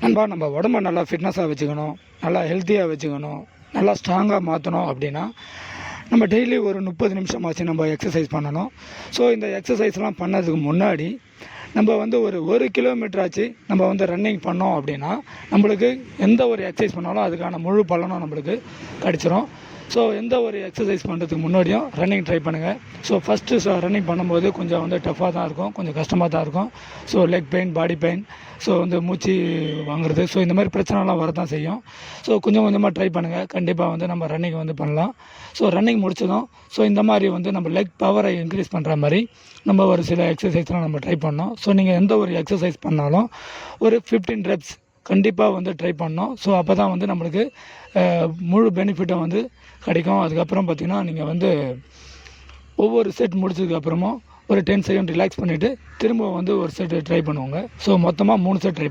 நண்பா, நம்ம உடம்ப நல்லா ஃபிட்னஸாக வச்சுக்கணும், நல்லா ஹெல்த்தியாக வச்சுக்கணும், நல்லா ஸ்ட்ராங்காக மாற்றணும் அப்படின்னா நம்ம டெய்லி ஒரு 30 நிமிஷமாச்சு நம்ம எக்ஸசைஸ் பண்ணணும். ஸோ இந்த எக்ஸசைஸ்லாம் பண்ணதுக்கு முன்னாடி நம்ம வந்து ஒரு கிலோமீட்டர் ஆச்சு நம்ம வந்து ரன்னிங் பண்ணோம் அப்படின்னா நம்மளுக்கு எந்த ஒரு எக்ஸசைஸ் பண்ணாலும் அதுக்கான முழு பலனும் நம்மளுக்கு கிடச்சிரும். ஸோ எந்த ஒரு எக்ஸசைஸ் பண்ணுறதுக்கு முன்னாடியும் ரன்னிங் ட்ரை பண்ணுங்கள். ஸோ ஃபஸ்ட்டு ரன்னிங் பண்ணும்போது கொஞ்சம் வந்து டஃப்பாக தான் இருக்கும், கொஞ்சம் கஷ்டமாக தான் இருக்கும். So leg pain, body pain, so வந்து மூச்சு வாங்குறது, ஸோ இந்த மாதிரி பிரச்சனைலாம் வரதான் செய்யும். ஸோ கொஞ்சம் கொஞ்சமாக ட்ரை பண்ணுங்கள். கண்டிப்பாக வந்து நம்ம ரன்னிங் வந்து பண்ணலாம். ஸோ ரன்னிங் முடிச்சதும் ஸோ இந்த மாதிரி வந்து நம்ம லெக் பவரை இன்க்ரீஸ் பண்ணுற மாதிரி நம்ம ஒரு சில எக்ஸசைஸ்லாம் நம்ம ட்ரை பண்ணோம். ஸோ நீங்கள் எந்த ஒரு எக்ஸசைஸ் பண்ணாலும் ஒரு 15 ரெப்ஸ் கண்டிப்பாக வந்து ட்ரை பண்ணோம். ஸோ அப்போ தான் வந்து நம்மளுக்கு முழு பெனிஃபிட்டும் வந்து கிடைக்கும். அதுக்கப்புறம் பார்த்திங்கன்னா நீங்கள் வந்து ஒவ்வொரு செட் முடிச்சதுக்கப்புறமும் ஒரு 10 செகண்ட் ரிலாக்ஸ் பண்ணிவிட்டு திரும்ப வந்து ஒரு செட் ட்ரை பண்ணுவோங்க. ஸோ மொத்தமாக 3 செட் ட்ரை